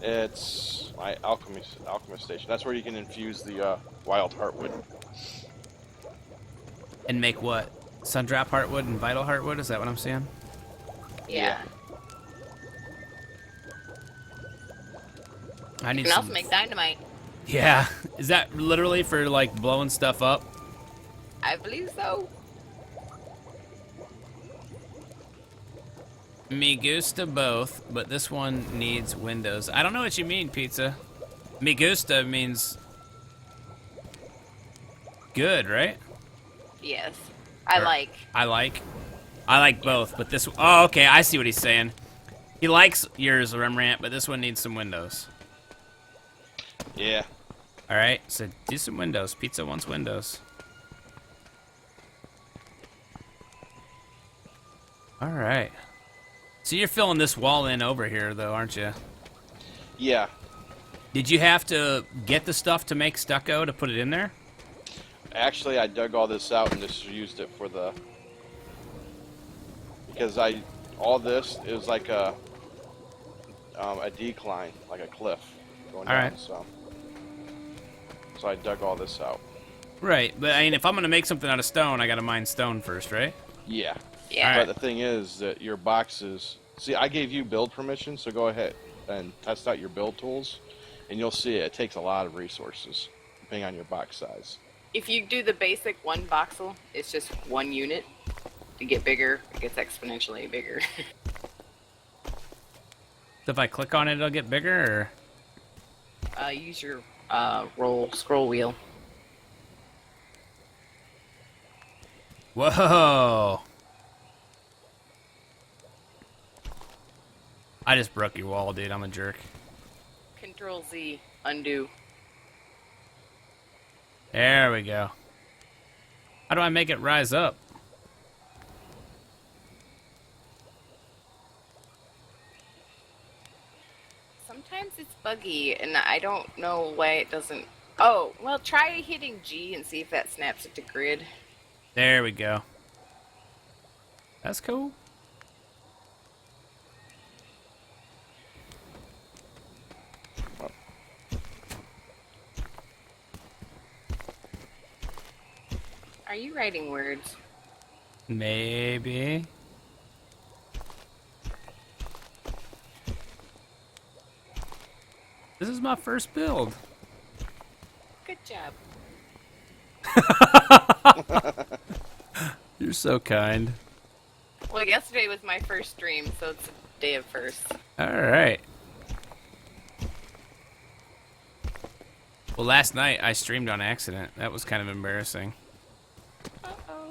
It's my alchemist station. That's where you can infuse the wild heartwood. And make what? Sundrop heartwood and vital heartwood? Is that what I'm seeing? Yeah. I You need can some. also make dynamite. Yeah. Is that literally for like blowing stuff up? I believe so. Me gusta both, but this one needs windows. I don't know what you mean, pizza. Me gusta means good, right? Yes. I Or like. I like. I like both, but this. Oh, okay. I see what he's saying. He likes yours, Rembrandt, but this one needs some windows. Yeah. All right, so do some windows. Pizza wants windows. All right. So you're filling this wall in over here, though, aren't you? Yeah. Did you have to get the stuff to make stucco to put it in there? Actually, I dug all this out and just used it for the... Because all this is like a decline, like a cliff going down. Alright. So I dug all this out. Right, but I mean, if I'm gonna make something out of stone, I gotta mine stone first, right? Yeah. Yeah. But the thing is that your boxes... See, I gave you build permission, so go ahead and test out your build tools, and you'll see it takes a lot of resources, depending on your box size. If you do the basic one voxel, it's just one unit. To get bigger, it gets exponentially bigger. So if I click on it, it'll get bigger, or... Use your scroll wheel. Whoa! I just broke your wall, dude. I'm a jerk. Control Z, undo. There we go. How do I make it rise up? Sometimes it's buggy, and I don't know why it doesn't... Oh, well, try hitting G and see if that snaps it to grid. There we go. That's cool. Are you writing words? Maybe. This is my first build. Good job. You're so kind. Well, yesterday was my first stream, so it's a day of firsts. All right. Well, last night I streamed on accident. That was kind of embarrassing. Uh-oh.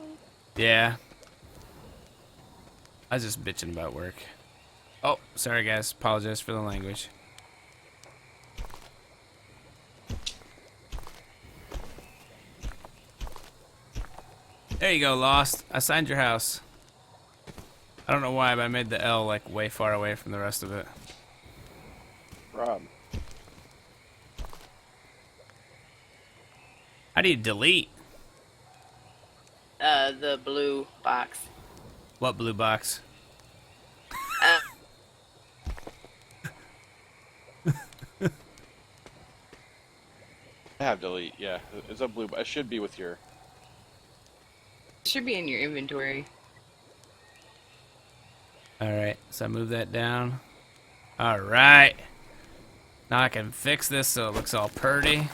Yeah. I was just bitching about work. Oh, sorry guys. Apologize for the language. There you go, Lost. I signed your house. I don't know why, but I made the L like way far away from the rest of it. Rob. How do you delete? The blue box. What blue box? Uh, I have delete, yeah. It's a blue... It should be with your... it should be in your inventory. Alright, so I move that down. Alright. Now I can fix this so it looks all purty.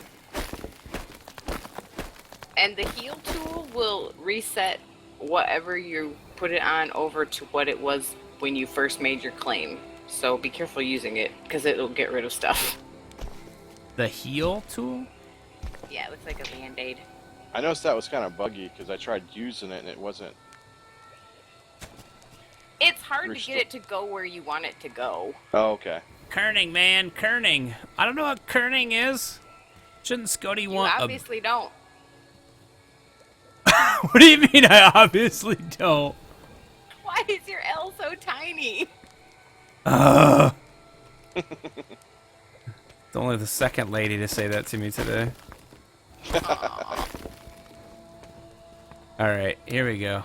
And the heal tool will reset whatever you put it on over to what it was when you first made your claim. So be careful using it, because it'll get rid of stuff. The heal tool? Yeah, it looks like a band-aid. I noticed that was kind of buggy, because I tried using it and it wasn't... It's hard to get it to go where you want it to go. Oh, okay. Kerning, man, kerning. I don't know what kerning is. Shouldn't Scoti You want obviously don't. What do you mean I obviously don't? Why is your L so tiny? It's only the second lady to say that to me today. Alright, here we go.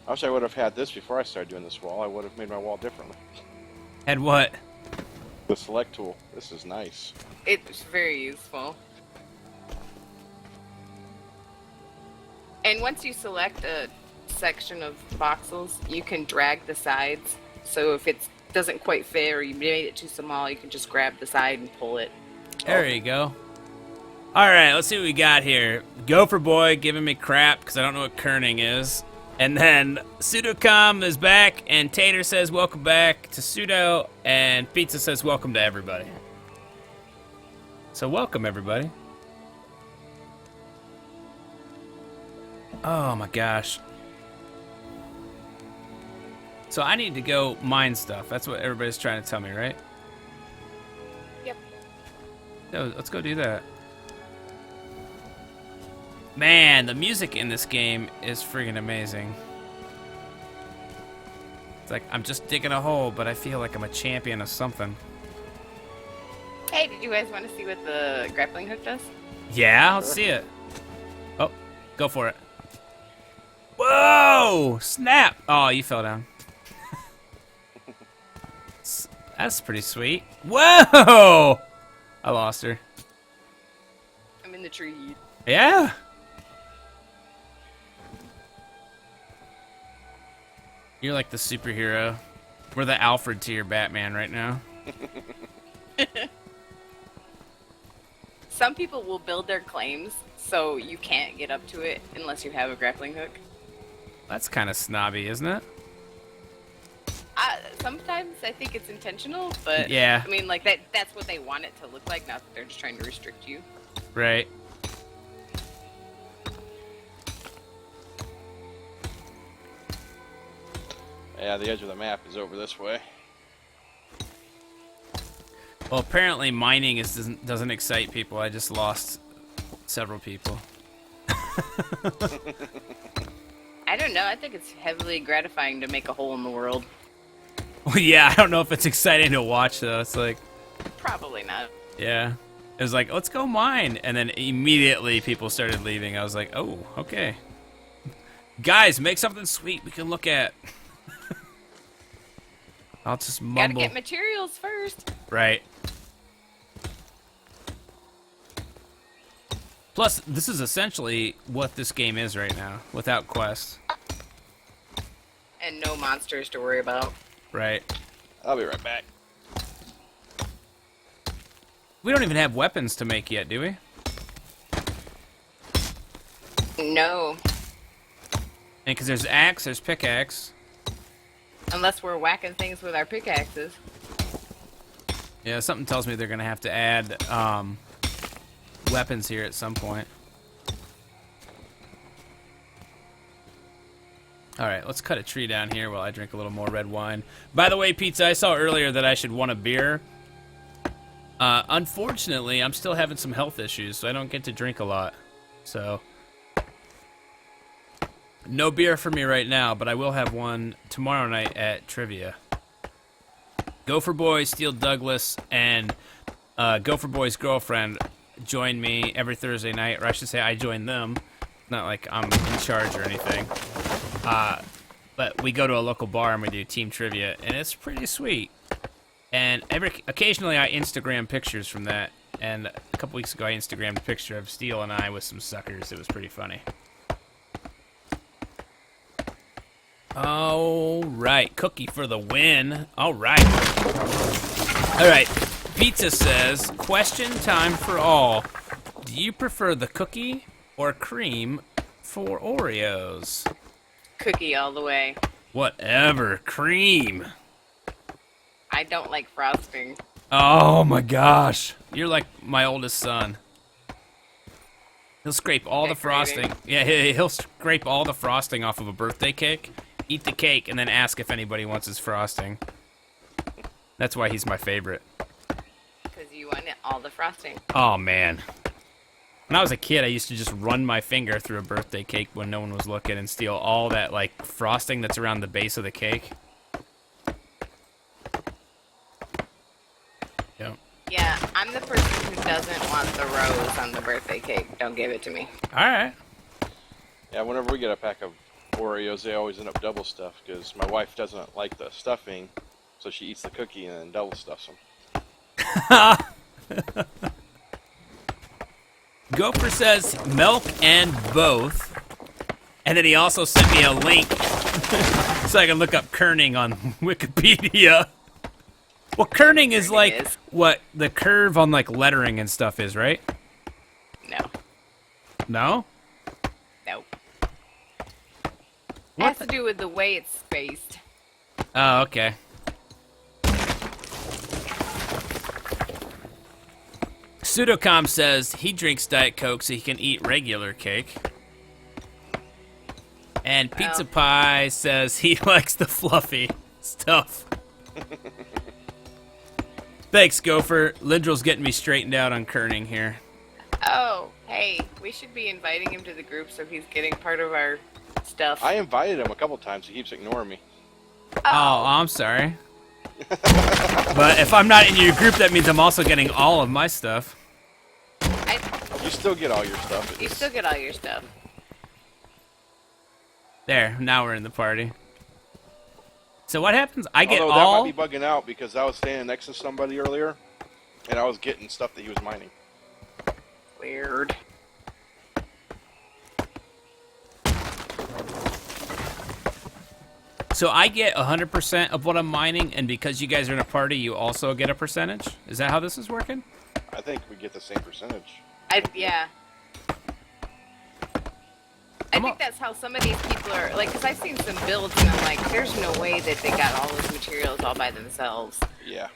I wish I would have had this before I started doing this wall. I would have made my wall differently. Had what? The select tool. This is nice. It's very useful. And once you select a section of voxels, you can drag the sides. So if it doesn't quite fit or you made it too small, you can just grab the side and pull it. There you go. All right, let's see what we got here. Gopher Boy giving me crap because I don't know what kerning is. And then Pseudocom is back, and Tater says welcome back to Pseudo, and Pizza says welcome to everybody. So welcome, everybody. Oh my gosh. So I need to go mine stuff. That's what everybody's trying to tell me, right? Yep. So let's go do that. Man, the music in this game is friggin' amazing. It's like I'm just digging a hole, but I feel like I'm a champion of something. Hey, did you guys want to see what the grappling hook does? Yeah, let's see it. Oh, go for it. Whoa! Snap! Oh, you fell down. That's pretty sweet. Whoa! I lost her. I'm in the tree. Yeah. You're like the superhero. We're the Alfred to your Batman right now. Some people will build their claims so you can't get up to it unless you have a grappling hook. That's kind of snobby, isn't it? Sometimes I think it's intentional, but Yeah. I mean, like that's what they want it to look like, not that they're just trying to restrict you. Right. Yeah, the edge of the map is over this way. Well, apparently mining doesn't excite people. I just lost several people. I don't know. I think it's heavily gratifying to make a hole in the world. Well, yeah, I don't know if it's exciting to watch, though. It's like, Probably not. yeah. It was like, let's go mine. And then immediately people started leaving. I was like, oh, okay. Guys, make something sweet we can look at. I'll just Gotta mumble. get materials first. Right. Plus, this is essentially what this game is right now, without quests. And no monsters to worry about. Right. I'll be right back. We don't even have weapons to make yet, do we? No. And because there's axe, there's pickaxe. Unless we're whacking things with our pickaxes. Yeah, something tells me they're going to have to add weapons here at some point. All right, let's cut a tree down here while I drink a little more red wine. By the way, Pizza, I saw earlier that I should want a beer. Unfortunately, I'm still having some health issues, so I don't get to drink a lot. So, no beer for me right now, but I will have one tomorrow night at Trivia. Gopher Boy, Steel Douglas, and Gopher Boy's girlfriend join me every Thursday night, or I should say I join them. Not like I'm in charge or anything. But we go to a local bar and we do team trivia, and it's pretty sweet. And occasionally I Instagram pictures from that. And a couple weeks ago I Instagrammed a picture of Steel and I with some suckers. It was pretty funny. All right, cookie for the win. All right. All right, Pizza says, question time for all. Do you prefer the cookie or cream for Oreos? Cookie all the way. Whatever, cream. I don't like frosting. Oh my gosh. You're like my oldest son. He'll scrape all the Decorating. frosting. Yeah, he'll scrape all the frosting off of a birthday cake, eat the cake, and then ask if anybody wants his frosting. That's why he's my favorite. Because you want all the frosting. Oh, man. When I was a kid, I used to just run my finger through a birthday cake when no one was looking and steal all that, like, frosting that's around the base of the cake. Yep. Yeah, I'm the person who doesn't want the rose on the birthday cake. Don't give it to me. All right. Yeah, whenever we get a pack of Oreos, they always end up double stuffed because my wife doesn't like the stuffing, so she eats the cookie and then double stuffs them. Gopher says milk and both. And then he also sent me a link so I can look up kerning on Wikipedia. Well, kerning is like what the curve on like lettering and stuff is, right? No. No? No. It has to do with the way it's spaced. Oh, okay. Pseudocom says he drinks Diet Coke so he can eat regular cake. And Pizza Pie says he likes the fluffy stuff. Thanks, Gopher. Lindrell's getting me straightened out on kerning here. Oh, hey, we should be inviting him to the group so he's getting part of our stuff. I invited him a couple times. He keeps ignoring me. Oh, I'm sorry. But if I'm not in your group, that means I'm also getting all of my stuff. You still get all your stuff. You still get all your stuff. There, now we're in the party. So what happens? I get Although all... that might be bugging out because I was standing next to somebody earlier, and I was getting stuff that he was mining. Weird. So I get 100% of what I'm mining, and because you guys are in a party, you also get a percentage? Is that how this is working? I think we get the same percentage. Yeah. I think that's how some of these people are, like, because I've seen some builds and I'm like, there's no way that they got all those materials all by themselves. Yeah.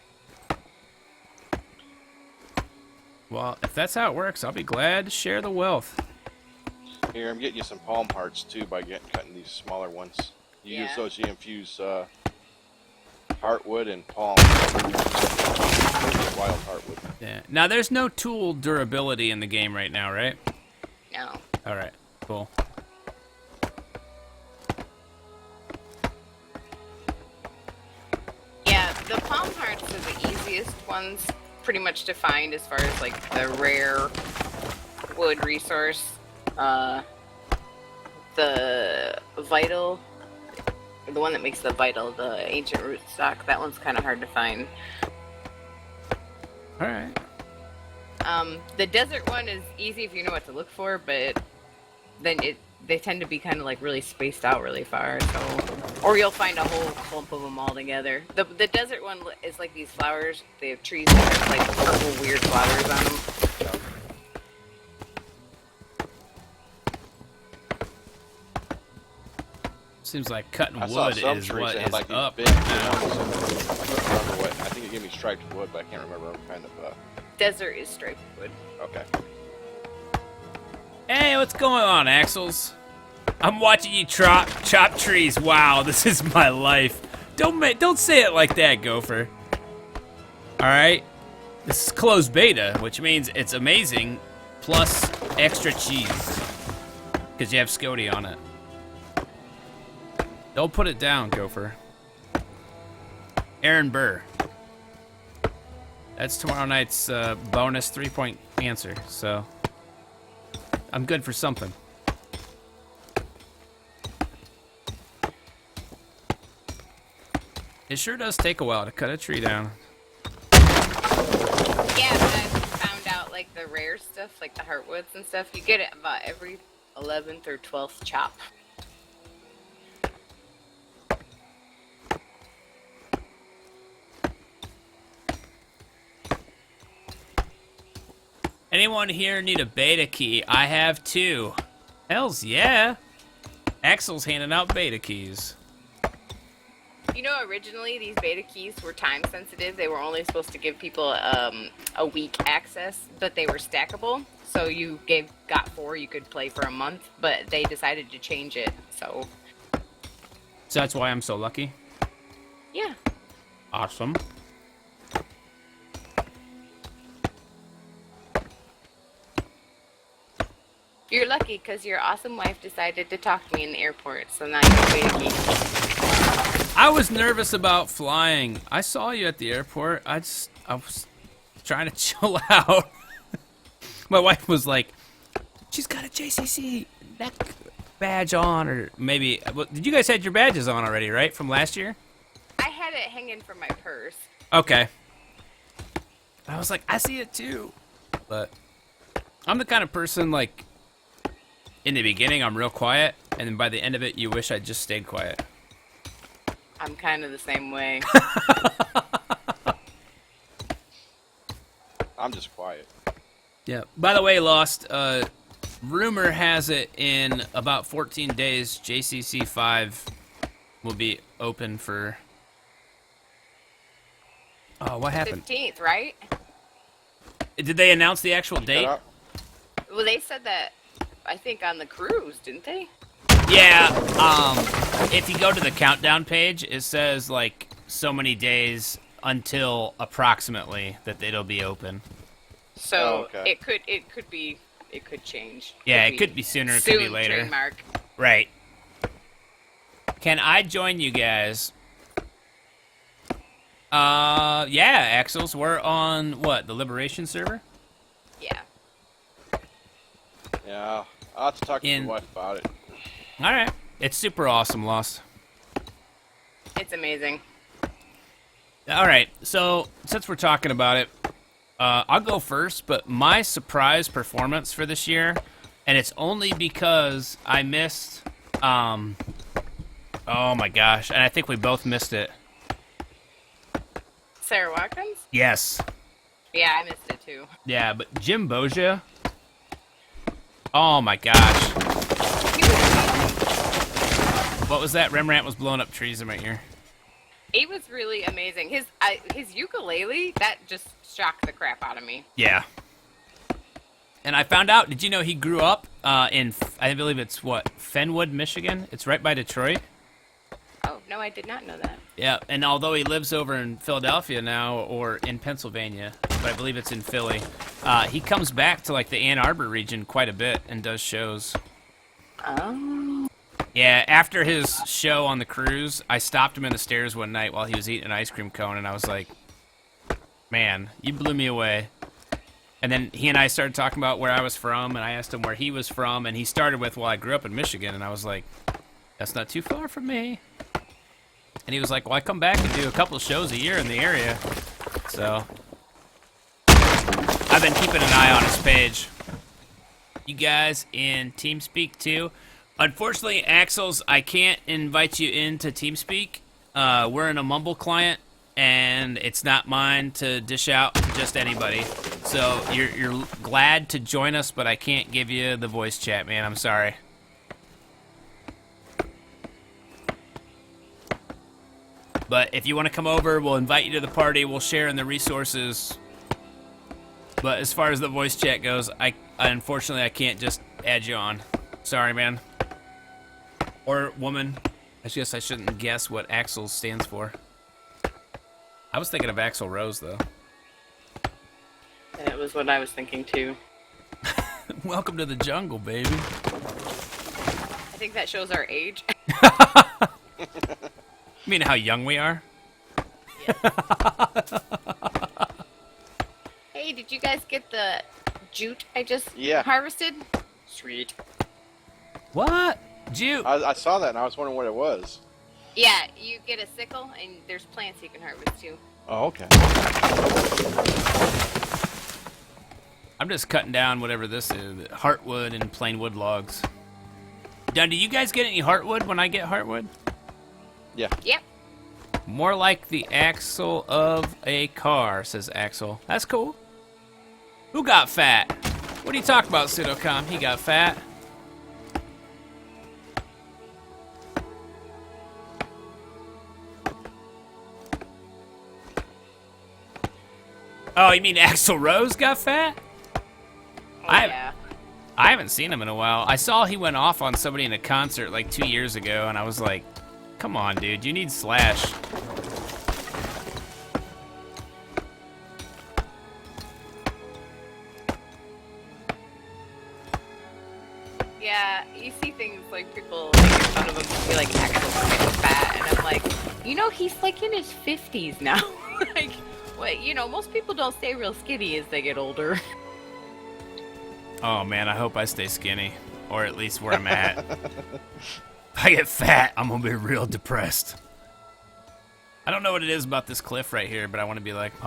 Well, if that's how it works, I'll be glad to share the wealth. Here, I'm getting you some palm hearts, too, by cutting these smaller ones. You use those, you infuse heartwood and palm. Wild heartwood. Yeah. Now, there's no tool durability in the game right now, right? No. All right. Cool. Yeah, the palm hearts are the easiest ones pretty much to find as far as, like, the rare wood resource. The vital... The one that makes the vital, the ancient rootstock, that one's kind of hard to find. All right. The desert one is easy if you know what to look for, but then they tend to be kind of like really spaced out really far. So, or you'll find a whole clump of them all together. The desert one is like these flowers. They have trees that have like purple weird flowers on them. Seems like cutting I saw wood some is trees what that had is like these up big now. ones. I don't remember what. I think it gave me striped wood, but I can't remember what kind of. Desert is striped wood. Okay. Hey, what's going on, Axels? I'm watching you chop trees. Wow, this is my life. Don't say it like that, Gopher. All right, this is closed beta, which means it's amazing, plus extra cheese, because you have Scoti on it. Don't put it down, Gopher. Aaron Burr. That's tomorrow night's bonus 3-point answer, so I'm good for something. It sure does take a while to cut a tree down. Yeah, but I found out like the rare stuff, like the heartwoods and stuff, you get it about every 11th or 12th chop. Anyone here need a beta key? I have 2. Hells yeah. Axel's handing out beta keys. You know, originally these beta keys were time sensitive. They were only supposed to give people a week access, but they were stackable. So you got 4, you could play for a month, but they decided to change it. So that's why I'm so lucky. yeah. Awesome. You're lucky because your awesome wife decided to talk to me in the airport, so now you have beta keys. I was nervous about flying. I saw you at the airport. I was trying to chill out. My wife was like, she's got a JCC neck badge on, or maybe, did you guys had your badges on already, right? From last year? I had it hanging from my purse. Okay. I was like, I see it too. But I'm the kind of person, like, in the beginning, I'm real quiet, and then by the end of it, you wish I just stayed quiet. I'm kind of the same way. I'm just quiet. Yeah. By the way, Lost, rumor has it in about 14 days, JCC 5 will be open for... Oh, what happened? 15th, right? Did they announce the actual date? Well, they said that, I think, on the cruise, didn't they? Yeah, if you go to the countdown page, it says, like, so many days until approximately that it'll be open. So, okay. it could change. Yeah, it could be sooner, it could be later. Trademark. Right. Can I join you guys? Yeah, Axels, we're on, what, the Liberation server? Yeah. Yeah, I'll have to talk to my wife about it. Alright. It's super awesome, Lost. It's amazing. Alright, so, since we're talking about it, I'll go first, but my surprise performance for this year, and it's only because I missed, oh my gosh, and I think we both missed it. Sarah Watkins? Yes. Yeah, I missed it too. Yeah, but Jim Boja, oh my gosh. He was amazing. What was that? Rembrandt was blowing up trees in my ear. He was really amazing. His ukulele, that just shocked the crap out of me. Yeah. And I found out, did you know he grew up in, I believe it's what, Fenwood, Michigan? It's right by Detroit. Oh, no, I did not know that. Yeah, and although he lives over in Philadelphia now, or in Pennsylvania, but I believe it's in Philly, he comes back to, like, the Ann Arbor region quite a bit and does shows. Oh. Yeah, after his show on the cruise, I stopped him in the stairs one night while he was eating an ice cream cone, and I was like, man, you blew me away. And then he and I started talking about where I was from, and I asked him where he was from, and he started with, well, I grew up in Michigan, and I was like, that's not too far from me. And he was like, well, I come back and do a couple of shows a year in the area. So, I've been keeping an eye on his page. You guys in TeamSpeak too? Unfortunately, Axels, I can't invite you into TeamSpeak. We're in a Mumble client, and it's not mine to dish out to just anybody. So, you're glad to join us, but I can't give you the voice chat, man. I'm sorry. But if you want to come over, we'll invite you to the party. We'll share in the resources. But as far as the voice chat goes, unfortunately, I can't just add you on. Sorry, man. Or woman. I guess I shouldn't guess what Axel stands for. I was thinking of Axl Rose, though. That was what I was thinking, too. Welcome to the jungle, baby. I think that shows our age. You mean how young we are? Yes. Hey, did you guys get the jute I just harvested? Sweet. What? Jute? I saw that and I was wondering what it was. Yeah, you get a sickle and there's plants you can harvest too. Oh, okay. I'm just cutting down whatever this is. Heartwood and plain wood logs. Done, do you guys get any heartwood when I get heartwood? Yeah. Yep. More like the axle of a car, says Axel. That's cool. Who got fat? What are you talking about, Pseudocom? He got fat. Oh, you mean Axl Rose got fat? Oh, yeah. I haven't seen him in a while. I saw he went off on somebody in a concert like 2 years ago, and I was like, come on, dude, you need Slash. Yeah, you see things like people making fun of him and be like, Axel's getting fat, and I'm like, you know, he's like in his 50s now. Like, what, you know, most people don't stay real skinny as they get older. Oh, man, I hope I stay skinny, or at least where I'm at. If I get fat, I'm gonna be real depressed. I don't know what it is about this cliff right here, but I want to be like, it's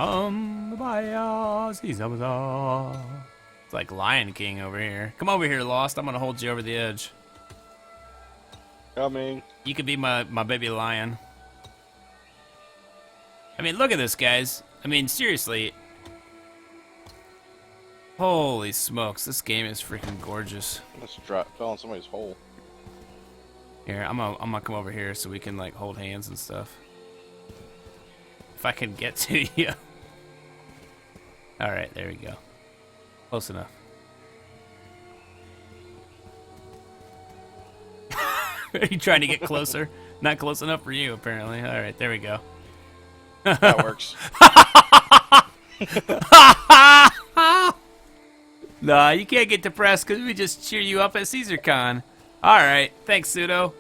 like Lion King over here. Come over here, Lost. I'm gonna hold you over the edge. Coming. You could be my baby lion. I mean, look at this, guys. I mean, seriously. Holy smokes, this game is freaking gorgeous. Let's fell in somebody's hole. Here, I'm gonna come over here so we can like hold hands and stuff. If I can get to you. All right, there we go. Close enough. Are you trying to get closer? Not close enough for you, apparently. All right, there we go. That works. Nah, you can't get depressed because we just cheer you up at CaesarCon. All right, thanks, Pseudo.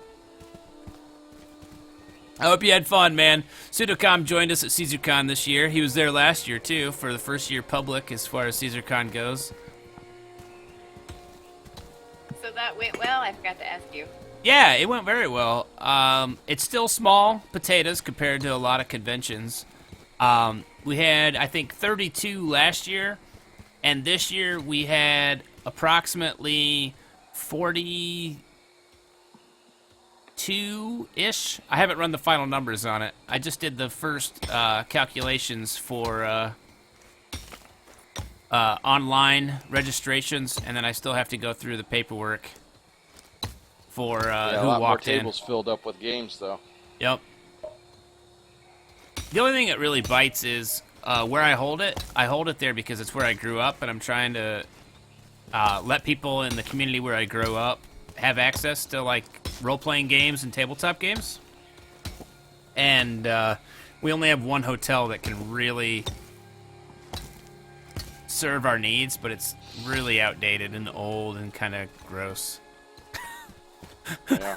I hope you had fun, man. Pseudocom joined us at CaesarCon this year. He was there last year, too, for the first year public as far as CaesarCon goes. So that went well? I forgot to ask you. Yeah, it went very well. It's still small potatoes compared to a lot of conventions. We had, I think, 32 last year, and this year we had approximately 42-ish. I haven't run the final numbers on it. I just did the first calculations for online registrations, and then I still have to go through the paperwork for who a lot more walked in. tables filled up with games, though. Yep. The only thing that really bites is where I hold it. I hold it there because it's where I grew up, and I'm trying to let people in the community where I grew up have access to like role-playing games and tabletop games. And we only have one hotel that can really serve our needs, but it's really outdated and old and kind of gross. Yeah.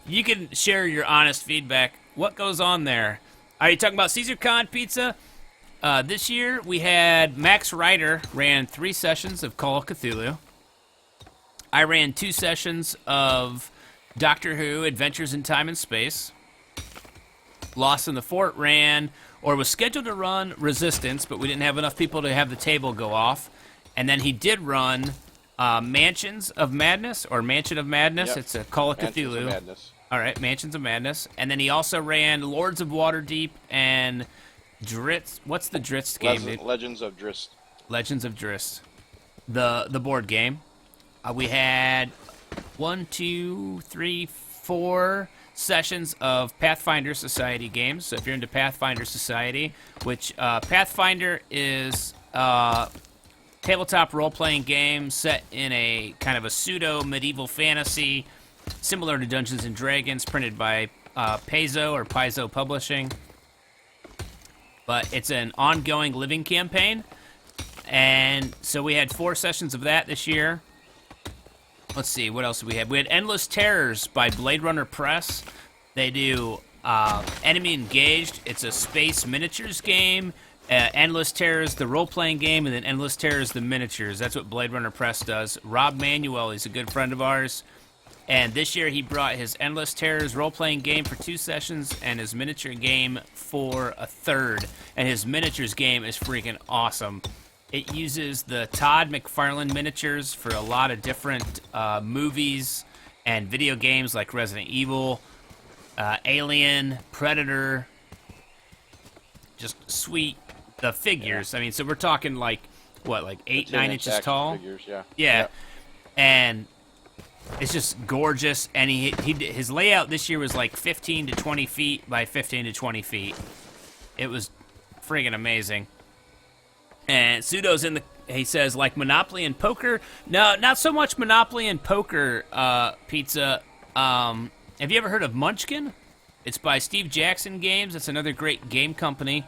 You can share your honest feedback. What goes on there? Are you talking about CaesarCon Pizza? This year we had Max Ryder ran 3 sessions of Call of Cthulhu. I ran 2 sessions of Doctor Who Adventures in Time and Space. Lost in the Fort ran, or was scheduled to run, Resistance, but we didn't have enough people to have the table go off. And then he did run Mansions of Madness, or Mansion of Madness. Yep. It's a Call of Mansions Cthulhu. of Madness. All right, Mansions of Madness. And then he also ran Lords of Waterdeep and Dritz. What's the Dritz game, dude? Legends of Drist. Legends of Dritz. The board game. We had 1, 2, 3, 4 sessions of Pathfinder Society games. So if you're into Pathfinder Society, which Pathfinder is tabletop role-playing game set in a kind of a pseudo-medieval fantasy, similar to Dungeons & Dragons, printed by Paizo Publishing. But it's an ongoing living campaign. And so we had 4 sessions of that this year. Let's see, what else did we have? We had Endless Terrors by Blade Runner Press. They do Enemy Engaged. It's a space miniatures game. Endless Terrors, the role-playing game, and then Endless Terrors, the miniatures. That's what Blade Runner Press does. Rob Manuel, he's a good friend of ours. And this year he brought his Endless Terrors role-playing game for 2 sessions and his miniature game for a 3rd. And his miniatures game is freaking awesome. It uses the Todd McFarlane miniatures for a lot of different movies and video games like Resident Evil, Alien, Predator. Just sweet. The figures. Yeah. I mean, so we're talking like, what, like 8, 9 inches tall? Figures, yeah. Yeah. Yep. And it's just gorgeous. And his layout this year was like 15 to 20 feet by 15 to 20 feet. It was friggin' amazing. And Pseudo's in the, he says, like Monopoly and poker. No, not so much Monopoly and poker, Pizza. Have you ever heard of Munchkin? It's by Steve Jackson Games. It's another great game company.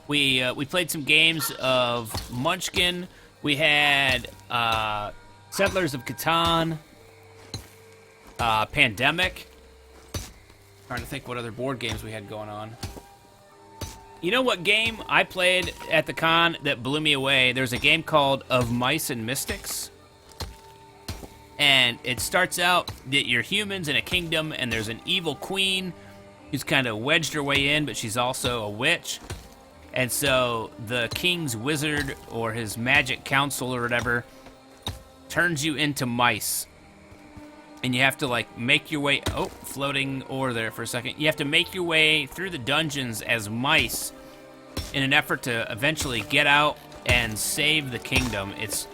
We played some games of Munchkin. We had Settlers of Catan, Pandemic. Trying to think what other board games we had going on. You know what game I played at the con that blew me away? There's a game called Of Mice and Mystics. And it starts out that you're humans in a kingdom, and there's an evil queen, who's kind of wedged her way in, but she's also a witch. And so the king's wizard or his magic council or whatever turns you into mice. And you have to, like, make your way... Oh, floating ore there for a second. You have to make your way through the dungeons as mice in an effort to eventually get out and save the kingdom. It's...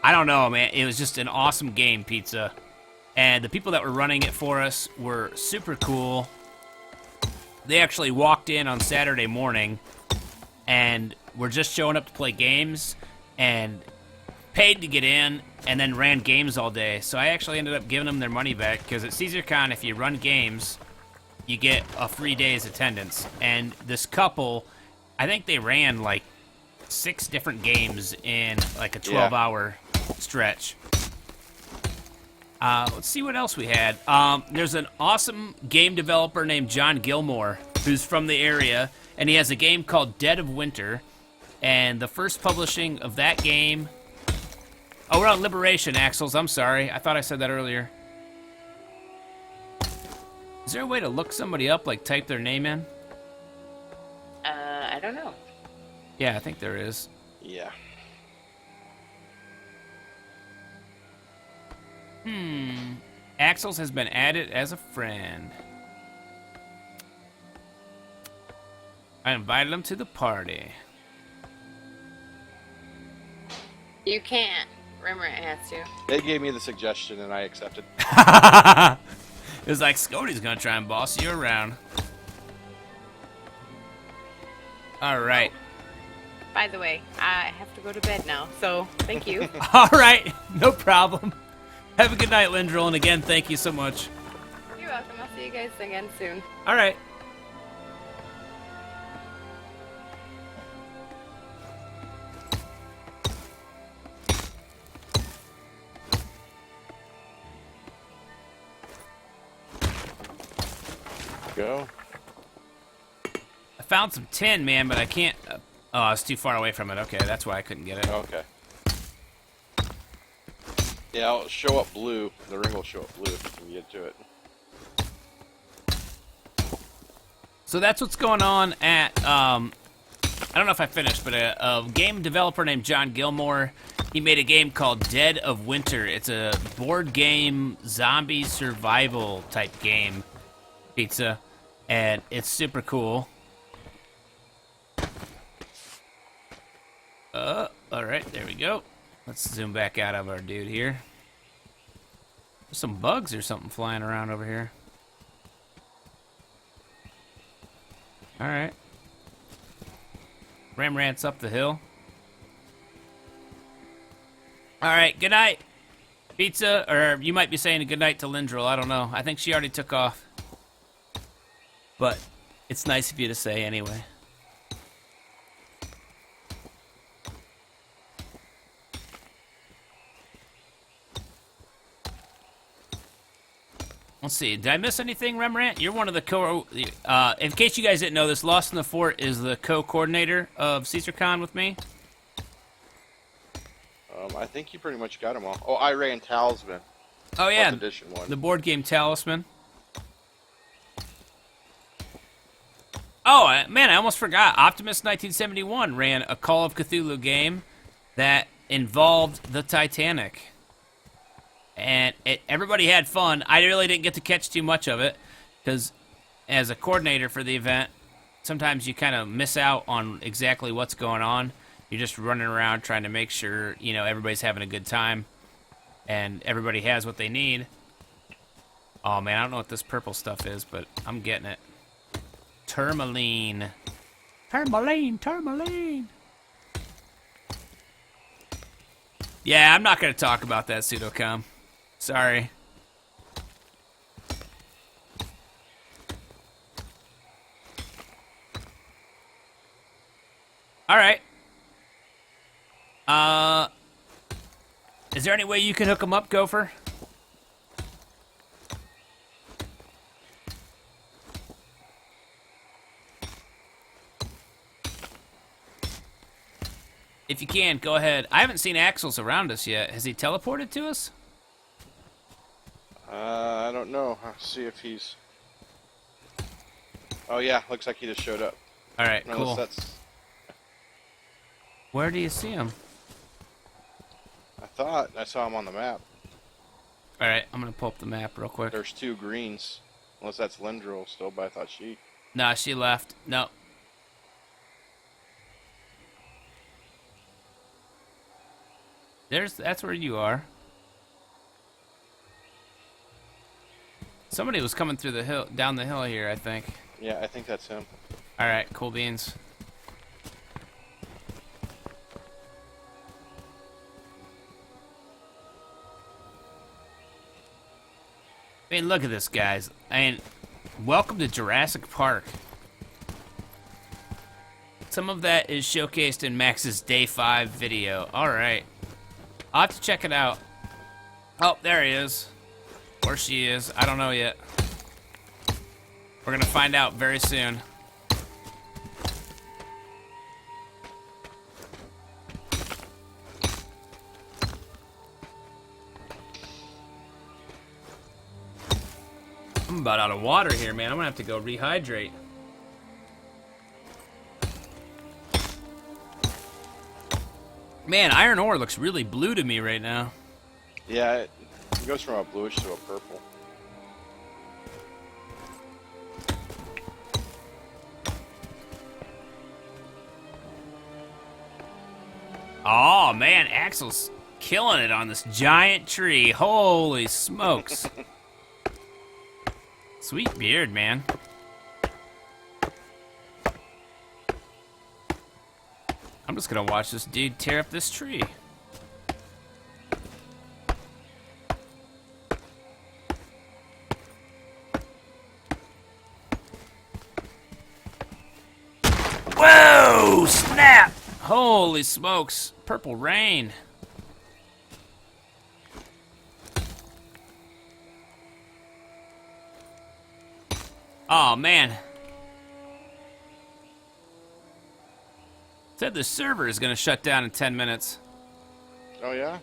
I don't know, man. It was just an awesome game, Pizza. And the people that were running it for us were super cool. They actually walked in on Saturday morning and were just showing up to play games and paid to get in and then ran games all day. So I actually ended up giving them their money back because at CaesarCon, if you run games, you get a free day's attendance. And this couple, I think they ran like 6 different games in like a 12-hour stretch. Let's see what else we had. There's an awesome game developer named John Gilmore who's from the area, and he has a game called Dead of Winter. And the first publishing of that game... Oh, we're on Liberation, Axels. I'm sorry. I thought I said that earlier. Is there a way to look somebody up, like type their name in? I don't know. Yeah, I think there is. Yeah. Axels has been added as a friend. I invited him to the party. You can't. Rembrandt has to. They gave me the suggestion and I accepted. It was like, Scotty's gonna try and boss you around. Alright. By the way, I have to go to bed now, so thank you. Alright, no problem. Have a good night, Lindrel, and again, thank you so much. You're welcome. I'll see you guys again soon. Alright. Go. I found some tin, man, but I can't... oh, I was too far away from it. Okay, that's why I couldn't get it. Okay. Yeah, I'll show up blue. The ring will show up blue if you can get to it. So that's what's going on at, I don't know if I finished, but a game developer named John Gilmore, he made a game called Dead of Winter. It's a board game zombie survival type game, Pizza, and it's super cool. Alright, there we go. Let's zoom back out of our dude here. There's some bugs or something flying around over here. Alright. Rembrandt's up the hill. Alright, good night, Pizza. Or you might be saying a good night to Lindrel. I don't know. I think she already took off. But it's nice of you to say anyway. Let's see. Did I miss anything, Rembrandt? You're one of the in case you guys didn't know this, Lost in the Fort is the co-coordinator of CaesarCon with me. I think you pretty much got them all. Oh, I ran Talisman. Oh yeah, 4th edition one. the board game Talisman. Oh man, I almost forgot. Optimus 1971 ran a Call of Cthulhu game that involved the Titanic. And everybody had fun. I really didn't get to catch too much of it because as a coordinator for the event, sometimes you kind of miss out on exactly what's going on. You're just running around trying to make sure, you know, everybody's having a good time and everybody has what they need. Oh man, I don't know what this purple stuff is, but I'm getting it. Tourmaline. Tourmaline. Yeah, I'm not going to talk about that, Pseudocom. Sorry. Alright. Is there any way you can hook them up, Gopher? If you can, go ahead. I haven't seen Axel's around us yet. Has he teleported to us? I don't know. I'll see if he's... Oh yeah, looks like he just showed up. All right, Unless cool. that's. Where do you see him? I thought I saw him on the map. All right, I'm gonna pull up the map real quick. There's 2 greens. Unless that's Lindril still, but I thought she. Nah, she left. No. That's where you are. Somebody was coming through the hill, down the hill here, I think. Yeah, I think that's him. All right, cool beans. I mean, look at this, guys. I mean, welcome to Jurassic Park. Some of that is showcased in Max's Day 5 video. All right. I'll have to check it out. Oh, there he is. Or she is. I don't know yet. We're going to find out very soon. I'm about out of water here, man. I'm going to have to go rehydrate. Man, iron ore looks really blue to me right now. Yeah, it goes from a bluish to a purple. Oh, man, Axel's killing it on this giant tree. Holy smokes. Sweet beard, man. I'm just gonna watch this dude tear up this tree. Whoa! Snap! Holy smokes. Purple rain. Oh, man. Said the server is going to shut down in 10 minutes. Oh yeah?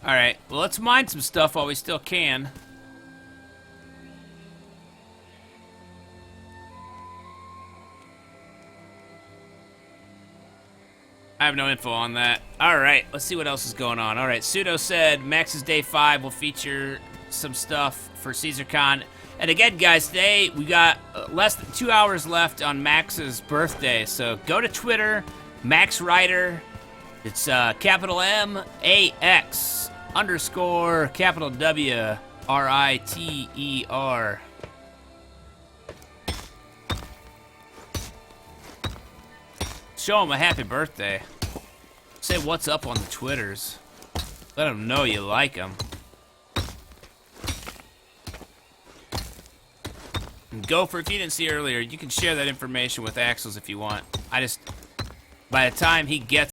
Alright, well, let's mine some stuff while we still can. I have no info on that. Alright, let's see what else is going on. Alright, Pseudo said Max's Day 5 will feature some stuff for CaesarCon. And again, guys, today we got less than 2 hours left on Max's birthday. So go to Twitter, Max Ryder. It's capital M-A-X _ capital W-R-I-T-E-R. Show him a happy birthday. Say what's up on the Twitters. Let him know you like him. And Gopher, if you didn't see earlier, you can share that information with Axels if you want. By the time he gets